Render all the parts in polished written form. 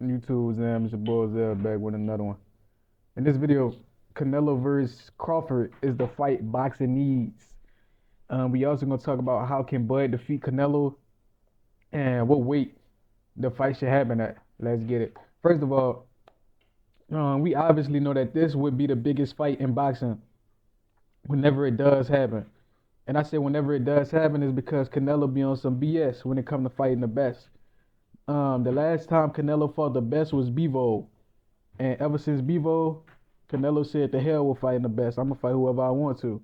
YouTube, Zam? It's your boy Zell back with another one. In this video, Canelo versus Crawford is the fight boxing needs. We also gonna talk about how can Bud defeat Canelo and what weight the fight should happen at. Let's get it. First of all, we obviously know that this would be the biggest fight in boxing whenever it does happen. And I say whenever it does happen is because Canelo be on some BS when it comes to fighting the best. The last time Canelo fought the best was Bevo. And ever since Bevo, Canelo said the hell with fighting the best. I'm gonna fight whoever I want to.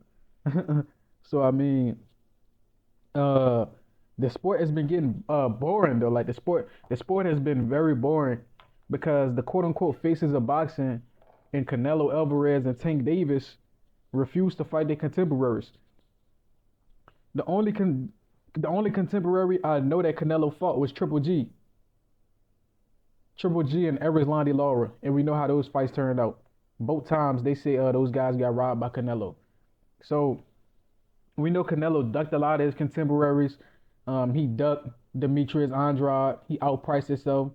So I mean, uh, the sport has been getting boring though. Like the sport has been very boring because the quote unquote faces of boxing and Canelo Alvarez and Tank Davis refuse to fight their contemporaries. The only the only contemporary I know that Canelo fought was Triple G. Triple G and Erislandy Lara, and we know how those fights turned out. Both times they say those guys got robbed by Canelo. So we know Canelo ducked a lot of his contemporaries. He ducked Demetrius Andrade. He outpriced himself.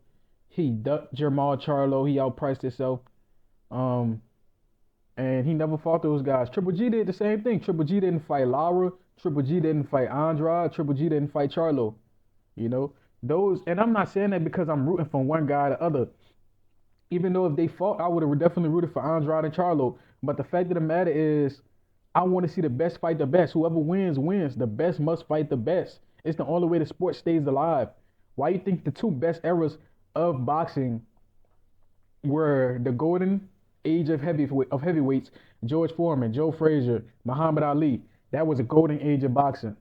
He ducked Jermall Charlo. He outpriced himself. Um, and he never fought those guys. Triple G did the same thing. Triple G didn't fight Lara. Triple G didn't fight Andrade. Triple G didn't fight Charlo. You know those, and I'm not saying that because I'm rooting for one guy or the other. Even though if they fought, I would have definitely rooted for Andrade and Charlo. But the fact of the matter is, I want to see the best fight the best. Whoever wins, wins. The best must fight the best. It's the only way the sport stays alive. Why you think the two best eras of boxing were the golden age of heavyweights, George Foreman, Joe Frazier, Muhammad Ali. That was a golden age of boxing.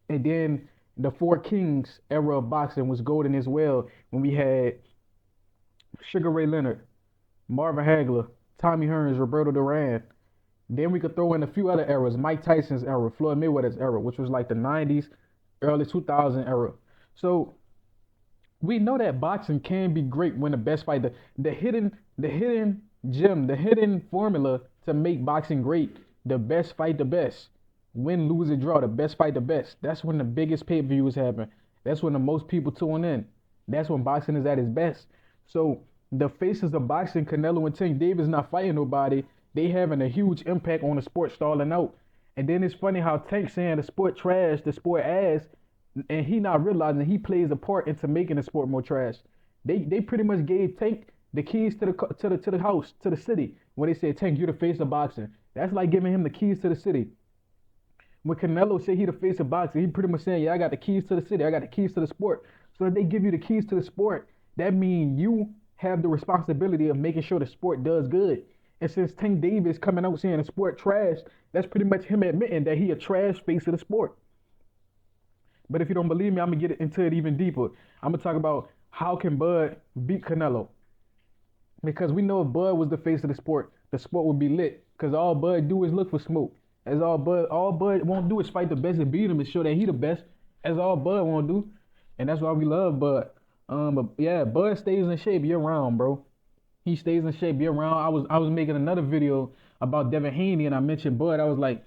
And then the Four Kings era of boxing was golden as well when we had Sugar Ray Leonard, Marvin Hagler, Tommy Hearns, Roberto Duran. Then we could throw in a few other eras, Mike Tyson's era, Floyd Mayweather's era, which was like the 90s, early 2000 era. So we know that boxing can be great when the best fight, the hidden gem, the hidden formula to make boxing great, the best fight the best. Win, lose, or draw, the best fight the best. That's when the biggest pay-per-views happen. That's when the most people tune in. That's when boxing is at its best. So the faces of boxing, Canelo and Tank Davis not fighting nobody. They having a huge impact on the sport stalling out. And then it's funny how Tank saying the sport trash, the sport ass, and he not realizing he plays a part into making the sport more trash. They pretty much gave Tank the keys to the house, to the city, when they said, Tank, you the face of boxing. That's like giving him the keys to the city. When Canelo said he the face of boxing, he pretty much saying, yeah, I got the keys to the city. I got the keys to the sport. So if they give you the keys to the sport, that means you have the responsibility of making sure the sport does good. And since Tank Davis coming out saying the sport trash, that's pretty much him admitting that he a trash face of the sport. But if you don't believe me, I'm going to get into it even deeper. I'm going to talk about how can Bud beat Canelo. Because we know if Bud was the face of the sport would be lit. Because all Bud do is look for smoke. As all Bud won't do is fight the best and beat him and show that he the best. As all Bud won't do. And that's why we love Bud. But yeah, Bud stays in shape year round, bro. He stays in shape year round. I was making another video about Devin Haney and I mentioned Bud. I was like,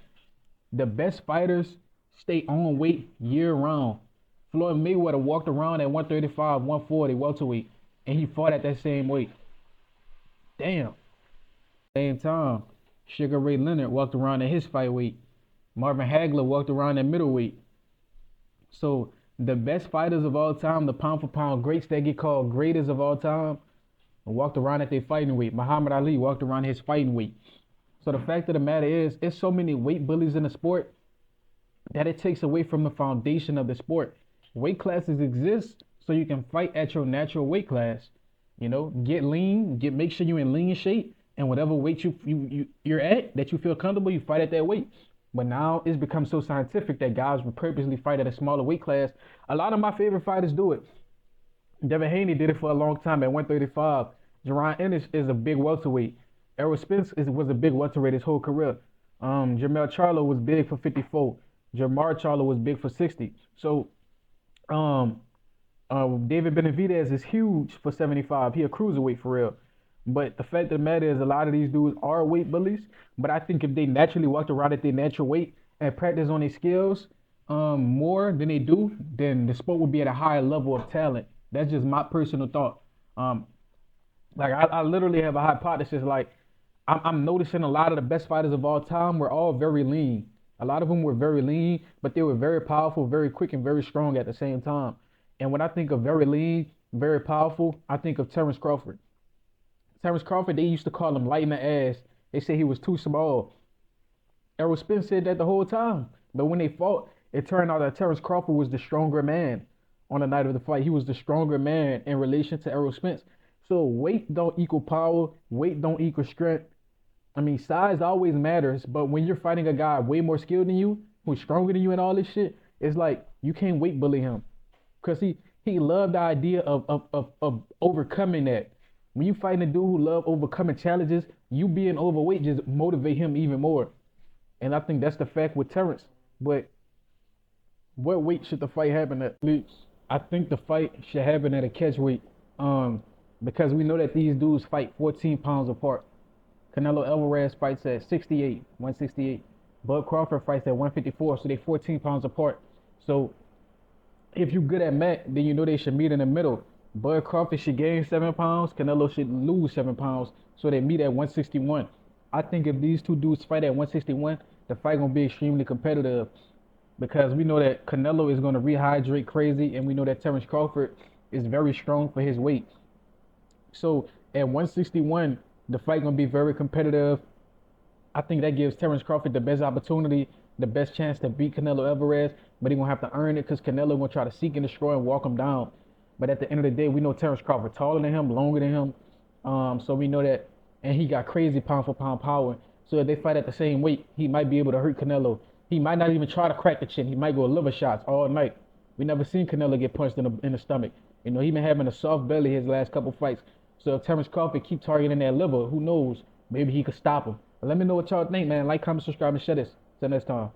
the best fighters stay on weight year round. Floyd Mayweather walked around at 135, 140 welterweight, and he fought at that same weight. Damn. Same time, Sugar Ray Leonard walked around at his fight weight. Marvin Hagler walked around at middleweight. So the best fighters of all time, the pound for pound greats that get called greatest of all time, walked around at their fighting weight. Muhammad Ali walked around his fighting weight. So the fact of the matter is, it's so many weight bullies in the sport that it takes away from the foundation of the sport. Weight classes exist so you can fight at your natural weight class. You know, get lean, make sure you're in lean shape, and whatever weight you're at that you feel comfortable, you fight at that weight. But now it's become so scientific that guys will purposely fight at a smaller weight class. A lot of my favorite fighters do it. Devin Haney did it for a long time at 135. Jerron Ennis is a big welterweight. Errol Spence was a big welterweight his whole career. Jermell Charlo was big for 54. Jermar Charlo was big for 60. So David Benavidez is huge for 75. He a cruiserweight for real. But the fact of the matter is a lot of these dudes are weight bullies. But I think if they naturally walked around at their natural weight and practice on their skills more than they do, then the sport would be at a higher level of talent. That's just my personal thought. Like I literally have a hypothesis. Like I'm noticing a lot of the best fighters of all time were all very lean. A lot of them were very lean, but they were very powerful, very quick, and very strong at the same time. And when I think of very lean, very powerful, I think of Terrence Crawford. Terrence Crawford, they used to call him light in the ass. They say he was too small. Errol Spence said that the whole time. But when they fought, it turned out that Terrence Crawford was the stronger man on the night of the fight. He was the stronger man in relation to Errol Spence. So weight don't equal power. Weight don't equal strength. I mean, size always matters, but when you're fighting a guy way more skilled than you, who's stronger than you and all this shit, it's like you can't weight bully him. Cause he loved the idea of overcoming that. When you fighting a dude who love overcoming challenges, you being overweight just motivate him even more. And I think that's the fact with Terrence. But what weight should the fight happen at? I think the fight should happen at a catch weight. Um, because we know that these dudes fight 14 pounds apart. Canelo Alvarez fights at 68, 168. Bud Crawford fights at 154, so they 14 pounds apart. So if you're good at mat, then you know they should meet in the middle. Bud Crawford should gain 7 pounds. Canelo should lose 7 pounds, so they meet at 161. I think if these two dudes fight at 161, the fight gonna be extremely competitive because we know that Canelo is gonna rehydrate crazy, and we know that Terrence Crawford is very strong for his weight. So at 161, the fight gonna be very competitive. I think that gives Terrence Crawford the best opportunity, the best chance to beat Canelo Alvarez, but he gonna have to earn it because Canelo gonna try to seek and destroy and walk him down. But at the end of the day, we know Terrence Crawford taller than him, longer than him, so we know that, and he got crazy pound for pound power. So if they fight at the same weight, he might be able to hurt Canelo. He might not even try to crack the chin. He might go liver shots all night. We never seen Canelo get punched in the stomach. You know, he been having a soft belly his last couple fights. So if Terrence Crawford keep targeting that liver, who knows? Maybe he could stop him. But let me know what y'all think, man. Like, comment, subscribe, and share this. Till next time.